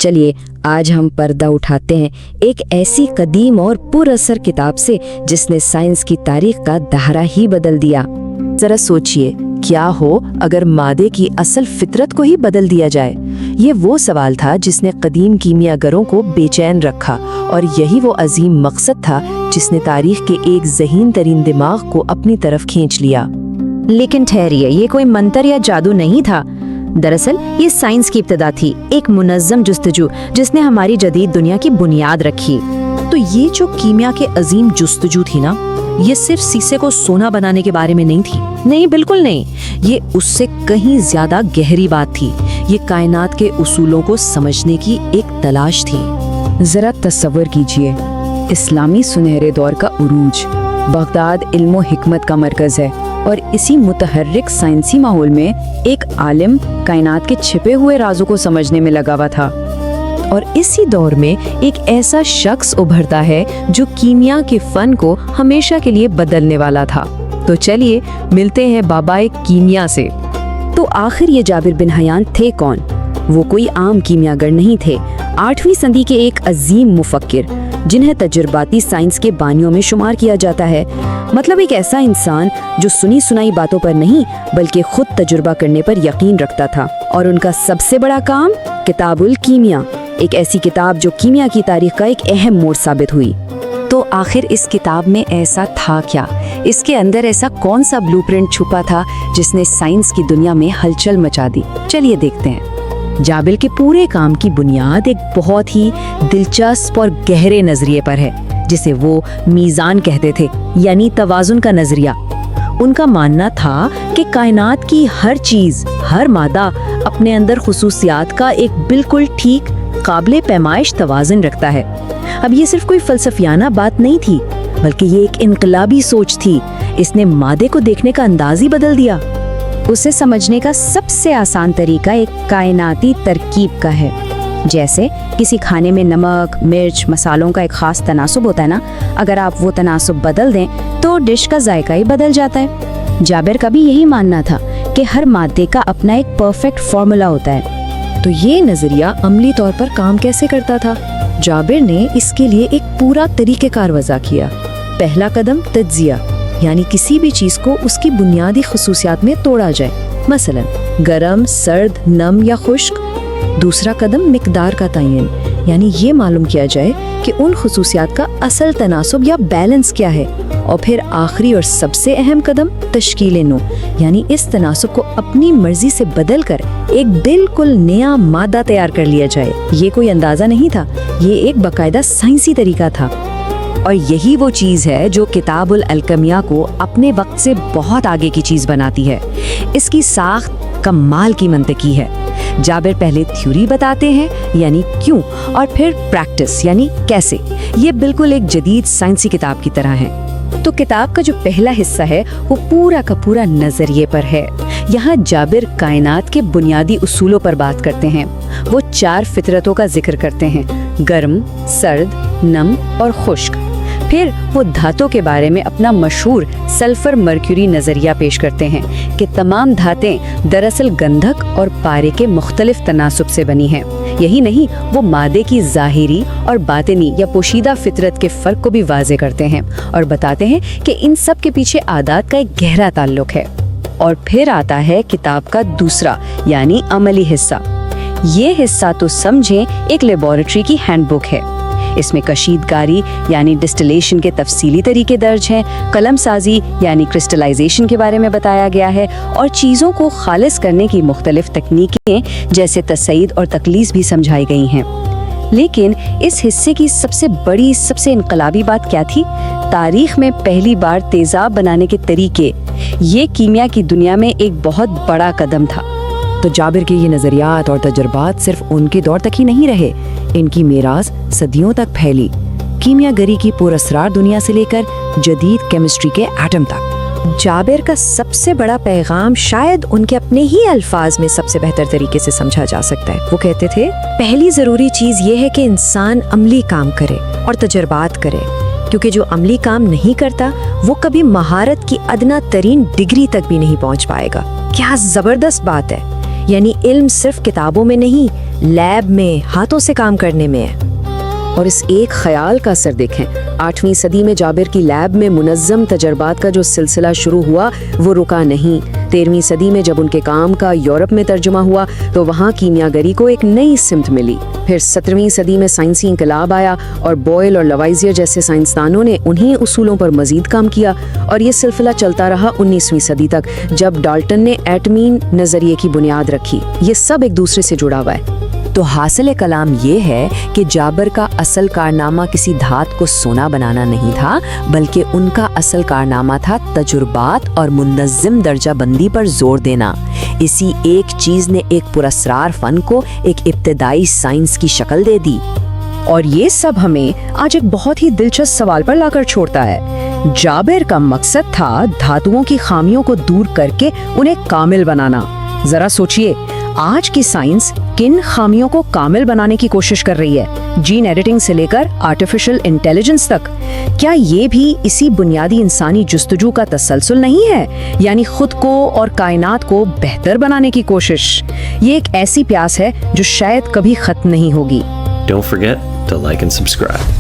चलिए आज हम पर्दा उठाते हैं एक ऐसी कदीम और पुरअसर किताब से जिसने साइंस की तारीख का दहरा ही बदल दिया। जरा सोचिए, क्या हो अगर मादे की असल फितरत को ही बदल दिया जाए। ये वो सवाल था जिसने कदीम कीमियागरों को बेचैन रखा, और यही वो अजीम मकसद था जिसने तारीख के एक ज़हीन तरीन दिमाग को अपनी तरफ खींच लिया। लेकिन ठहरिए, ये कोई मंतर या जादू नहीं था। दरअसल ये साइंस की इब्तिदा थी, एक मुनज़्ज़म जुस्तजू जिसने हमारी जदीद दुनिया की बुनियाद रखी। तो ये जो कीमिया के अजीम जुस्तजू थी ना, ये सिर्फ शीशे को सोना बनाने के बारे में नहीं थी। नहीं, बिल्कुल नहीं। ये उससे कहीं ज्यादा गहरी बात थी। ये कायनात के उसूलों को समझने की एक तलाश थी। जरा तस्वर कीजिए, इस्लामी सुनहरे दौर का उरूज, बगदाद इल्म हिकमत का मरकज है, और इसी मुतहर्रिक साइंसी माहौल में एक आलिम कायनात के छिपे हुए राजों को समझने में लगा हुआ था। और इसी दौर में एक ऐसा शख्स उभरता है जो कीमिया के फन को हमेशा के लिए बदलने वाला था। तो चलिए मिलते हैं बाबाए कीमिया से। तो आखिर ये जाबिर बिन हयान थे कौन? वो कोई आम कीमियागर नहीं थे। 8वीं सदी के एक अजीम मुफक्किर, जिन्हें तजुर्बाती साइंस के बानियों में शुमार किया जाता है। मतलब एक ऐसा इंसान जो सुनी सुनाई बातों पर नहीं बल्कि खुद तजुर्बा करने पर यकीन रखता था। और उनका सबसे बड़ा काम किताबुल कीमिया, एक ऐसी किताब जो कीमिया की तारीख का एक अहम मोड़ साबित हुई। तो आखिर इस किताब में ऐसा था क्या? इसके अंदर ऐसा कौन सा ब्लूप्रिंट छुपा था जिसने साइंस की दुनिया में हलचल मचा दी? चलिए देखते हैं। जाबिर के पूरे काम की बुनियाद एक बहुत ही दिलचस्प और गहरे नजरिए पर है, जिसे वो मीज़ान कहते थे, यानी तवाज़ुन का नजरिया। उनका मानना था कि कायनात की हर चीज, हर मादा अपने अंदर खुसूसियात का एक बिल्कुल ठीक काबिले पैमाइश तवाज़ुन रखता है। अब ये सिर्फ कोई फलसफियाना बात नहीं थी, बल्कि ये एक इनकलाबी सोच थी। इसने मादे को देखने का अंदाज ही बदल दिया। उसे समझने का सबसे आसान तरीका एक कायनाती तरकीब का है। जैसे किसी खाने में नमक, मिर्च, मसालों का एक खास तनासुब होता है ना, अगर आप वो तनासुब बदल दें तो डिश का जायका ही बदल जाता है। जाबिर का भी यही मानना था कि हर मादे का अपना एक परफेक्ट फॉर्मूला होता है। तो ये नजरिया अमली तौर पर काम कैसे करता था? जाबिर ने इसके लिए एक पूरा तरीक़ेकार वज़ा किया। पहला कदम तज्जिया, यानी किसी भी चीज को उसकी बुनियादी खुसूसियात में तोड़ा जाए, मसलन गरम, सर्द, नम या खुश्क। दूसरा कदम मिकदार का तयन, यानी ये मालूम किया जाए कि उन खुसूसियात का असल तनासुब या बैलेंस क्या है। और फिर आखिरी और सबसे अहम कदम तश्कील नो, यानी इस तनासुब को अपनी मर्जी से बदल कर एक बिल्कुल नया मादा तैयार कर लिया जाए। ये कोई अंदाजा नहीं था, ये एक बाकायदा साइंसी तरीका था। और यही वो चीज है जो किताबुल अलकमिया को अपने वक्त से बहुत आगे की चीज बनाती है। इसकी साख्त कमाल की मंतकी है। जाबिर पहले थ्योरी बताते हैं, यानी क्यों, और फिर प्रैक्टिस, यानी कैसे। ये बिल्कुल एक जदीद साइंसी किताब की तरह है। तो किताब का जो पहला हिस्सा है वो पूरा का पूरा नजरिए पर है। यहाँ जाबिर कायनात के बुनियादी उसूलों पर बात करते हैं। वो 4 फितरतों का जिक्र करते हैं, गर्म, सर्द, नम और खुश्क। फिर वो धातों के बारे में अपना मशहूर सल्फर मर्क्यूरी नजरिया पेश करते हैं कि तमाम धातें दरअसल गंधक और पारे के मुख्तलिफ तनासुब से बनी हैं। यही नहीं, वो मादे की ज़ाहिरी और बातिनी या पोशीदा फितरत के फ़र्क को भी वाज़े करते हैं और बताते हैं कि इन सब के पीछे आदात का एक गहरा ताल्लुक है। और फिर आता है किताब का दूसरा, यानी अमली हिस्सा। ये हिस्सा तो समझें एक लेबोरेटरी की हैंडबुक है। इसमें कशीदकारी यानी डिस्टिलेशन के तफसीली तरीके दर्ज हैं, कलम साजी यानी क्रिस्टलाइजेशन के बारे में बताया गया है, और चीज़ों को खालिस करने की मुख्तलिफ तकनीकें जैसे तसईद और तकलीस भी समझाई गई हैं। लेकिन इस हिस्से की सबसे बड़ी, सबसे इनकलाबी बात क्या थी? तारीख में पहली बार तेज़ाब बनाने के तरीके। ये कीमिया की दुनिया में एक बहुत बड़ा कदम था। तो जाबिर के ये नज़रियात और तजुर्बात सिर्फ उनके दौर तक ही नहीं रहे, इनकी मीरास सदियों तक फैली, कीमियागरी की पुरअसरार दुनिया से लेकर जदीद केमिस्ट्री के एटम तक। जाबिर का सबसे बड़ा पैगाम शायद उनके अपने ही अल्फाज में सबसे बेहतर तरीके से समझा जा सकता है। वो कहते थे, पहली ज़रूरी चीज़ ये है कि इंसान अमली काम करे और तजुर्बात करे, क्योंकि जो अमली काम नहीं करता वो कभी महारत की अदना तरीन डिग्री तक भी नहीं पहुँच पाएगा। क्या ज़बरदस्त बात है। यानी इल्म सिर्फ किताबों में नहीं लैब में हाथों से काम करने में है। और इस एक ख्याल का असर देखें, 8वीं सदी में जाबिर की लैब में मुनज़्ज़म तजर्बात का जो सिलसिला शुरू हुआ वो रुका नहीं। 13वीं सदी में जब उनके काम का यूरोप में तर्जुमा हुआ तो वहाँ कीमियागरी को एक नई सिमत मिली। फिर 17वीं सदी में साइंसी इंकलाब आया और बॉयल और लवाइजियर जैसे साइंसदानों ने उन्हीं उसूलों पर मजीद काम किया, और ये सिलसिला चलता रहा 19वीं सदी तक, जब डाल्टन ने एटमी नज़रिए की बुनियाद रखी। ये सब एक दूसरे से जुड़ा हुआ है। तो हासिल कलाम ये है कि जाबिर का असल कारनामा किसी धात को सोना बनाना नहीं था, बल्कि उनका असल कारनामा था तजुर्बात और मुनज़्ज़म दर्जा बंदी पर जोर देना। इसी एक चीज़ ने एक पुरस्कार फन को एक इब्तदाई साइंस की शक्ल दे दी। और ये सब हमें आज एक बहुत ही दिलचस्प सवाल पर लाकर छोड़ता है। जाबिर का मकसद था धातुओं की खामियों को दूर करके उन्हें कामिल बनाना। जरा सोचिए, आज की साइंस किन खामियों को कामिल बनाने की कोशिश कर रही है, जीन एडिटिंग से लेकर आर्टिफिशियल इंटेलिजेंस तक। क्या ये भी इसी बुनियादी इंसानी जुस्तजू का तसलसल नहीं है, यानी खुद को और कायनात को बेहतर बनाने की कोशिश? ये एक ऐसी प्यास है जो शायद कभी खत्म नहीं होगी। Don't forget to like and subscribe.